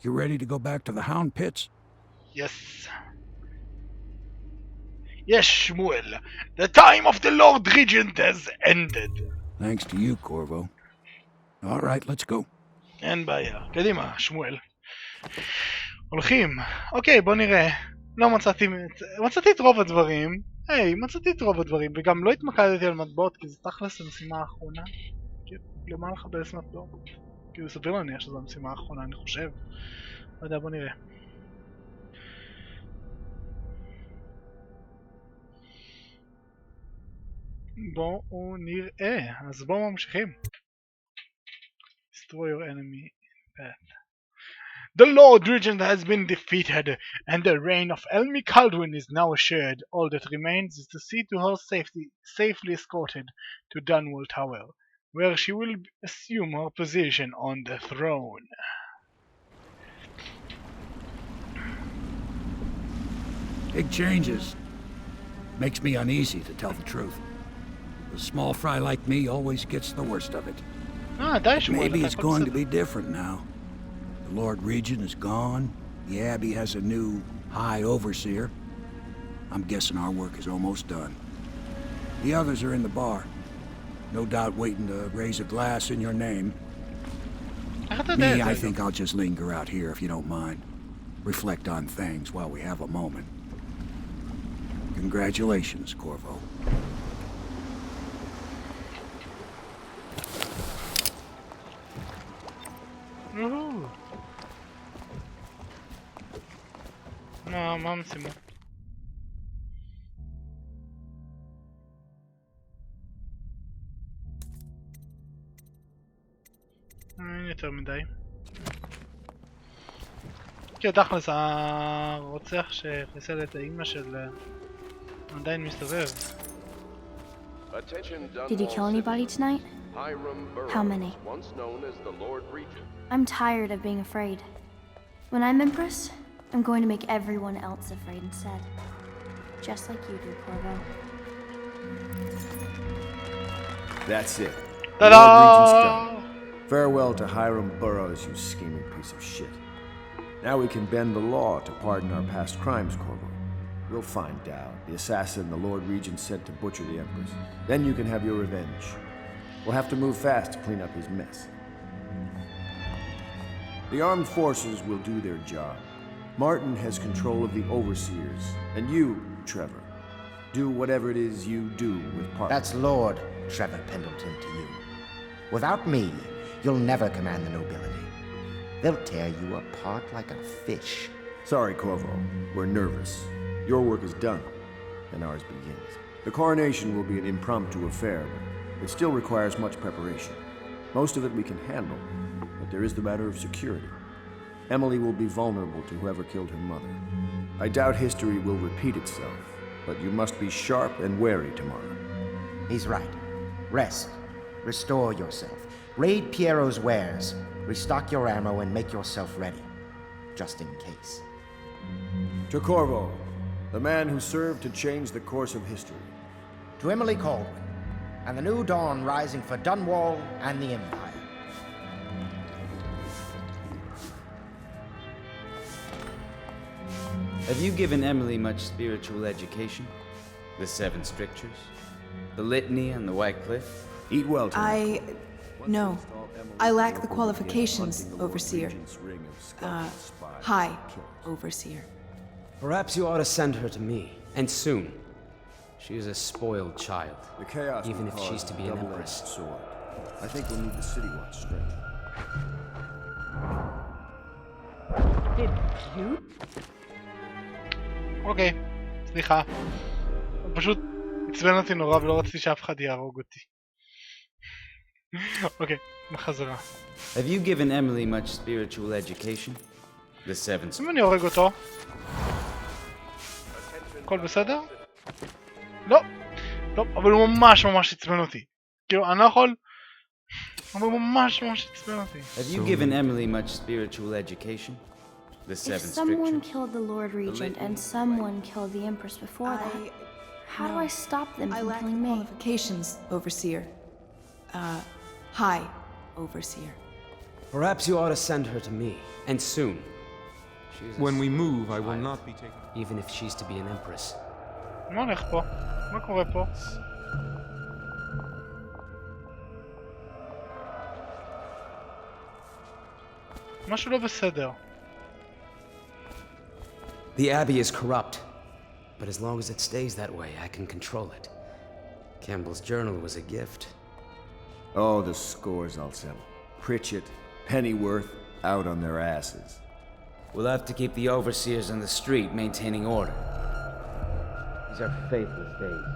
You ready to go back to the Hound Pits? Yes. Yes, Shmuel. The time of the Lord Regent has ended. Thanks to you, Corvo. All right, let's go. אין בעיה. קדימה, שמואל. הולכים. אוקיי, בוא נראה. לא מצאתי את רוב הדברים. מצאתי את רוב הדברים, וגם לא התמקדתי על מטבעות, כי זה תכלס המשימה האחרונה. למה לחפש מטבעות? כאילו סביר להניח שזו המשימה האחרונה, אני חושב. לא יודע, בוא נראה. בואו נראה. אז בואו ממשיכים. Destroy your enemy path. The Lord Regent has been defeated, and the reign of Elmi Caldwin is now assured. All that remains is to see to her safely escorted to Dunwall Tower, where she will assume her position on the throne. Big changes. Makes me uneasy, to tell the truth. A small fry like me always gets the worst of it. Maybe it's going to be different now. The Lord Regent is gone. The Abbey has a new High Overseer. I'm guessing our work is almost done. The others are in the bar. No doubt waiting to raise a glass in your name. Me, I think I'll just linger out here if you don't mind. Reflect on things while we have a moment. Congratulations, Corvo. מה המשימה? אין יותר מדי. כן, תכלס, הרוצח שחיסל את האמא של... עדיין מסתובב. Did you kill anybody tonight? How many? I'm tired of being afraid. When I'm Empress, I'm going to make everyone else afraid instead. Just like you do, Corvo. That's it. Ta-da! The Lord Regent's done. Farewell to Hiram Burroughs, you scheming piece of shit. Now we can bend the law to pardon our past crimes, Corvo. We'll find Dow, the assassin the Lord Regent sent to butcher the Empress. Then you can have your revenge. We'll have to move fast to clean up his mess. The armed forces will do their job. Martin has control of the overseers, and you, Trevor, do whatever it is you do with Parker. That's Lord Trevor Pendleton to you. Without me, you'll never command the nobility. They'll tear you apart like a fish. Sorry, Corvo. We're nervous. Your work is done, and ours begins. The coronation will be an impromptu affair, but it still requires much preparation. Most of it we can handle, but there is the matter of security. Emily will be vulnerable to whoever killed her mother. I doubt history will repeat itself, but you must be sharp and wary tomorrow. He's right. Rest. Restore yourself. Raid Piero's wares. Restock your ammo and make yourself ready. Just in case. To Corvo, the man who served to change the course of history. To Emily Caldwin, and the new dawn rising for Dunwall and the Empire. Have you given Emily much spiritual education? The Seven Strictures? The Litany on the White Cliff? Eat well tonight. No. I lack the qualifications, Overseer. High Overseer. Perhaps you ought to send her to me, and soon. She is a spoiled child, The chaos even will if she's cause to a be an double-edged empress. sword. I think we'll need the City Watch strength. אוקיי, סליחה. פשוט עצבן אותי נורא ולא רציתי שאף אחד יהרוג אותי. אוקיי, בחזרה. Have you given Emily much spiritual education? The Seven Strictures. אם אני הורג אותו... הכל בסדר? לא. לא, אבל הוא ממש עצבן אותי. כאילו, אני לא יכול... אבל הוא ממש עצבן אותי. Have you given Emily much spiritual education? The If Seven someone Strictures. killed the Lord Regent and someone killed the Empress before that, how do I stop them I from lack the killing me? qualifications, Overseer. High Overseer. Perhaps you ought to send her to me, and soon. When we move, I will not be taken. Even if she's to be an empress. מה הולך פה? מה קורה פה? משהו לא בסדר. The Abbey is corrupt, but as long as it stays that way, I can control it. Campbell's journal was a gift. Oh, the scores I'll settle. Pritchett, Pennyworth, out on their asses. We'll have to keep the overseers on the street maintaining order. These are faithless days.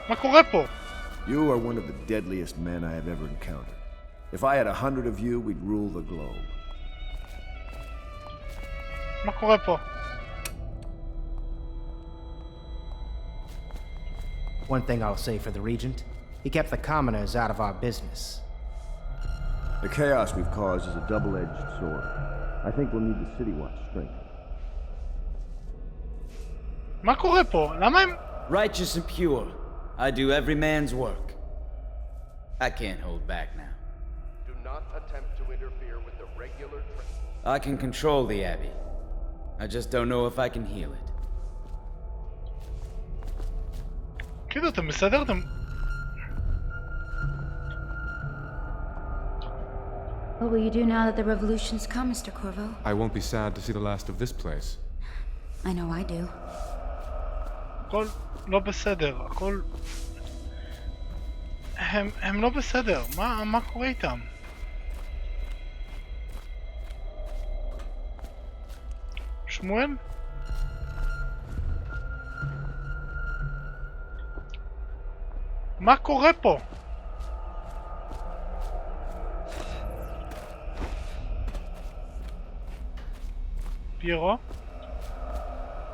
מה קורה פה? You are one of the deadliest men I have ever encountered. If I had 100 of you, we'd rule the globe. מה קורה פה? One thing I'll say for the Regent, he kept the commoners out of our business. The chaos we've caused is a double-edged sword. I think we'll need the City Watch strengthened. מה קורה פה? למה הם... Righteous and pure, I do every man's work. I can't hold back now. Do not attempt to interfere with the regular I can control the Abbey. I just don't know if I can heal it. כאילו, אתם בסדר? אתם... What will you do now that the revolution's come, Mr. Corvo? I won't be sad to see the last of this place. I know I do. הכל לא בסדר, הכל... הם לא בסדר, מה קורה איתם? שמואל? מה קורה פה? פיירו?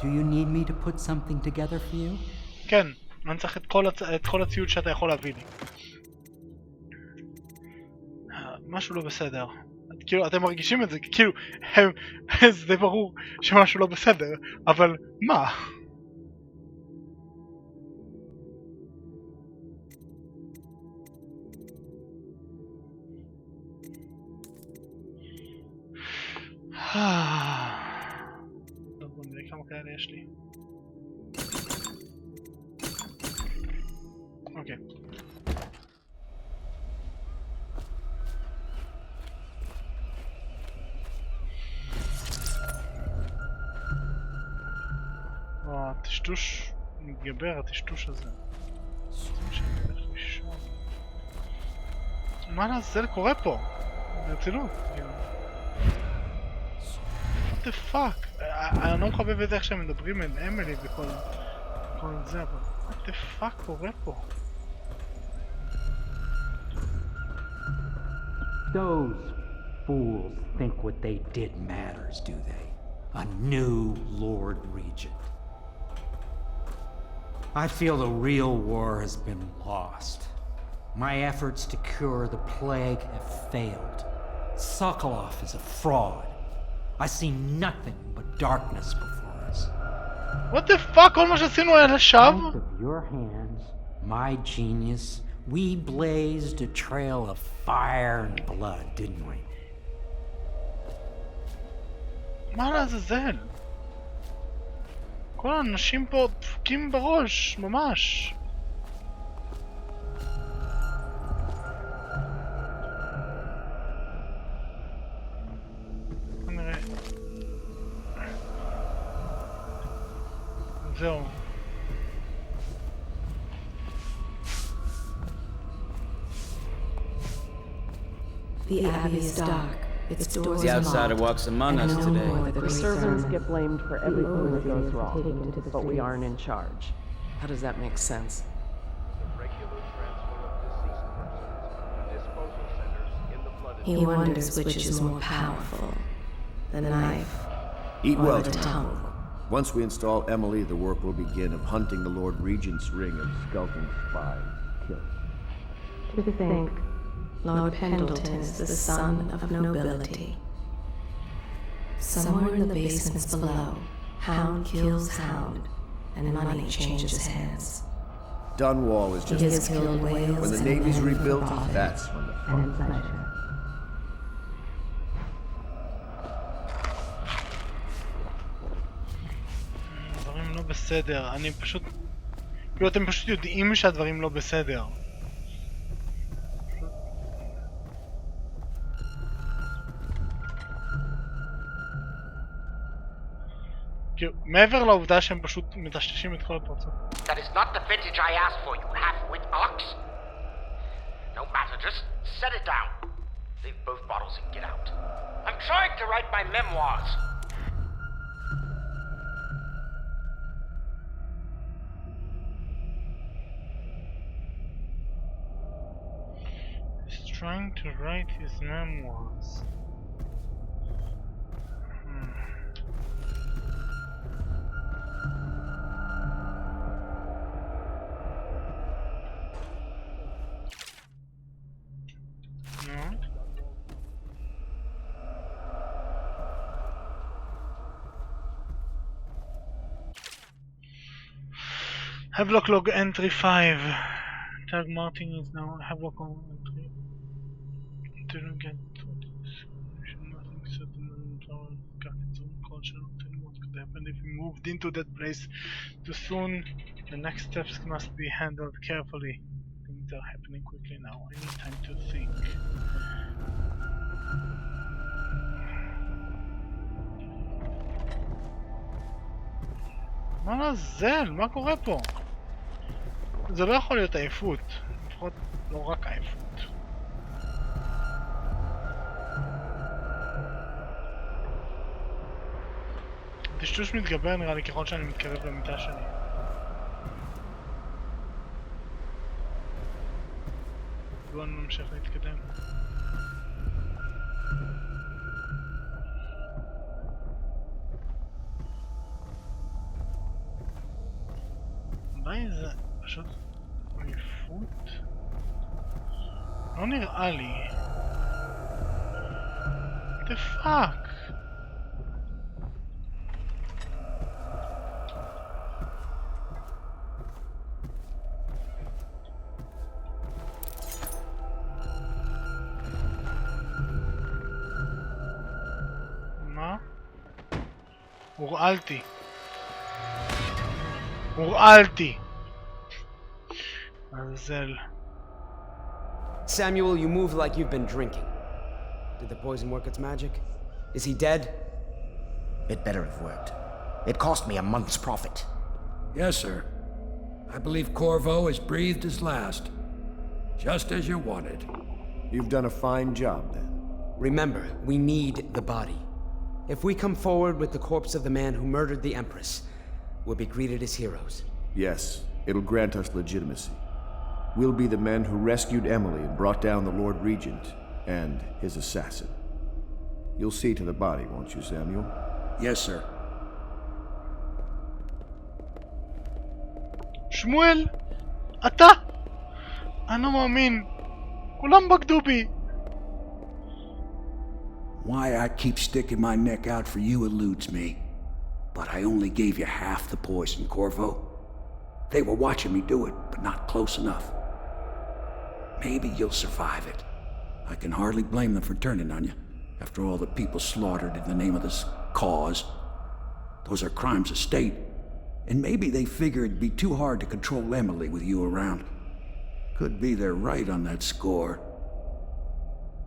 Do you need me to put something together for you? כן, אני צריך את כל הציוד שאתה יכול להביא לי. משהו לא בסדר. כאילו, אתם מרגישים את זה, כאילו, זה די ברור שמשהו לא בסדר, אבל מה? בוא נראה כמה כאלה יש לי. אוקיי. הטשטוש מתגבר, הטשטוש הזה. מה לעזל קורה פה? ברצינות. What the fuck? אני לא מחבב את זה איך שהם מדברים עם אמילי וכל זה, אבל what the fuck קורה פה? Those fools think what they did matters, do they? A new Lord Regent. I feel the real war has been lost. My efforts to cure the plague have failed. Sokolov is a fraud. I see nothing but darkness before us. What the fuck? כל מה שעשינו היה לשווא? Out of your hands, my genius, we blazed a trail of fire and blood, didn't we? מה לעזאזל? כל האנשים פה דפוקים בראש, ממש. נראה. זהו. The Abbey is dark. Its doors The are outsider locked, walks among and us no today. more The servants get blamed for everything that goes wrong, but we aren't in charge. How does that make sense? the regular transfer of deceased persons to disposal centers in the flooded He wonders which is more powerful, the knife Eat or well, the tongue. Once we install Emily, the work will begin of hunting the Lord Regent's ring of skulking spies and killers. To think, Lord Pendleton is the son of nobility. Somewhere in the basements below, hound kills hound, and money changes hands. Done wall is just He has killed whales when the and Navy's men for rebuilt, profit that's when the fun and pleasure. דברים לא בסדר, אני פשוט... כאילו אתם פשוט יודעים שהדברים לא בסדר. כאילו, מעבר לעובדה שהם פשוט מטשטשים את כל הפרצות. That is not the vintage I asked for, you half-wit ox. No matter, just set it down. Leave both bottles and get out. I'm trying to write my memoirs. He's trying to write his memoirs. Havelock log entry 5. Tag Martin is now Havelock on entry. Didn't get nothing certain got its own culture. Tell what could happen if we moved into that place too soon. The next steps must be handled carefully. Things are happening quickly now. I need time to think. מה לעזל? מה קורה פה? זה לא יכול להיות עייפות, לפחות לא רק עייפות. טשטוש מתגבר נראה לי ככל שאני מתקרב למיטה שלי. בואו נמשיך להתקדם. אולי זה פשוט עייפות? לא נראה לי. What the fuck? מה? הורעלתי. הורעלתי. עזל. Samuel, you move like you've been drinking. Did the poison work its magic? Is he dead? It better have worked. It cost me a month's profit. Yes, sir. I believe Corvo has breathed his last. Just as you wanted. You've done a fine job, then. Remember, we need the body. If we come forward with the corpse of the man who murdered the Empress, we'll be greeted as heroes. Yes, it'll grant us legitimacy. We'll be the men who rescued Emily and brought down the Lord Regent and his assassin. You'll see to the body, won't you, Samuel? Yes, sir. שמואל! אתה! אני לא מאמין. כולם בגדו בי. Why I keep sticking my neck out for you eludes me. But I only gave you half the poison, Corvo. They were watching me do it, but not close enough. Maybe you'll survive it. I can hardly blame them for turning on you, after all the people slaughtered in the name of this cause. Those are crimes of state, and maybe they figure it'd be too hard to control Emily with you around. Could be they're right on that score.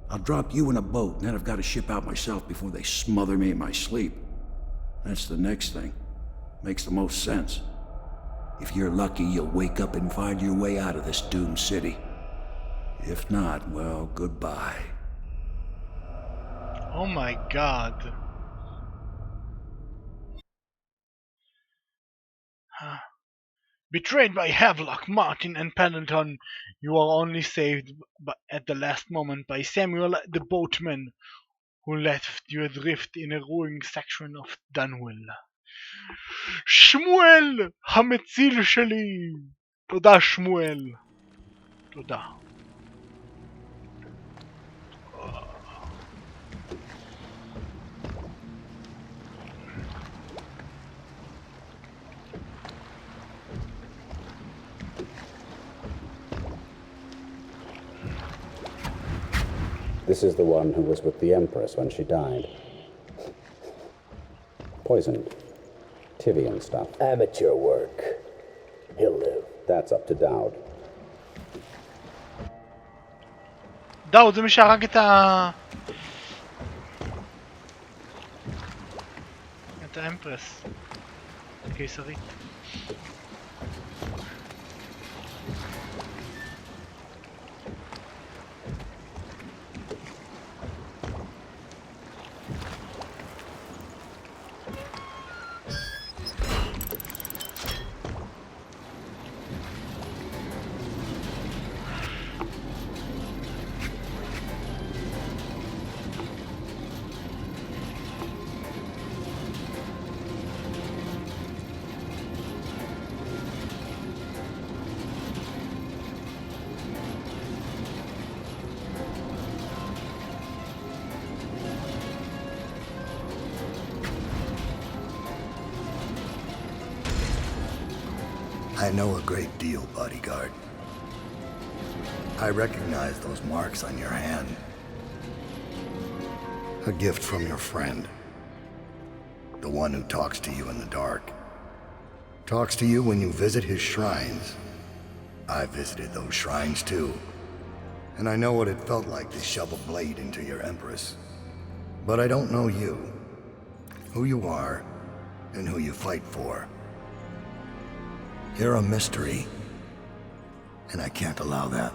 I'll drop you in a boat, and then I've got to ship out myself before they smother me in my sleep. That's the next thing. Makes the most sense. If you're lucky, you'll wake up and find your way out of this doomed city. If not, well, goodbye. Oh my god. Betrayed by Havelock, Martin, and Pendleton, you are only saved at the last moment by Samuel the boatman, who left you adrift in a ruined section of Dunwell. שמואל, המציל שלי! תודה שמואל. תודה. This is the one who was with the Empress when she died. Poisoned. Tivian stuff. Amateur work. He'll live. That's up to Dowd. דאוד זה מי שהרג את האמפרס. הקיסרית. I know a great deal, bodyguard. I recognize those marks on your hand. A gift from your friend. The one who talks to you in the dark. Talks to you when you visit his shrines. I visited those shrines too. And I know what it felt like to shove a blade into your Empress. But I don't know you. Who you are, and who you fight for. You're a mystery, and I can't allow that.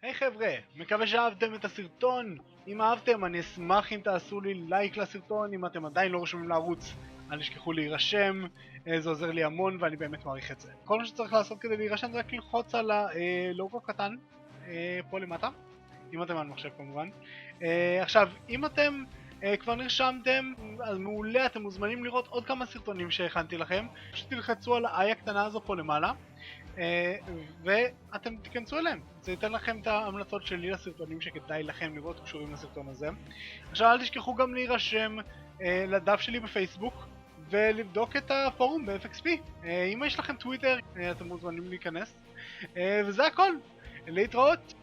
היי חבר'ה, מקווה שאהבתם את הסרטון. אם אהבתם, אני אשמח אם תעשו לי לייק לסרטון. אם אתם עדיין לא רשומים לערוץ, אל תשכחו להירשם. זה עוזר לי המון ואני באמת מעריך את זה. כל מה שצריך לעשות כדי להירשם זה רק ללחוץ על הלוגו קטן פה למטה, אם אתם על מחשב כמובן. עכשיו, אם אתם כבר נרשמתם, אז מעולה, אתם מוזמנים לראות עוד כמה סרטונים שהכנתי לכם. פשוט תלחצו על האי הקטנה הזו פה למעלה, ואתם תיכנסו אליהם. זה ייתן לכם את ההמלצות שלי לסרטונים שכדאי לכם לראות קשורים לסרטון הזה. עכשיו, אל תשכחו גם להירשם לדף שלי בפייסבוק, ולבדוק את הפורום ב-FXP. אם יש לכם טוויטר, אתם מוזמנים להיכנס. וזה הכל. להתראות!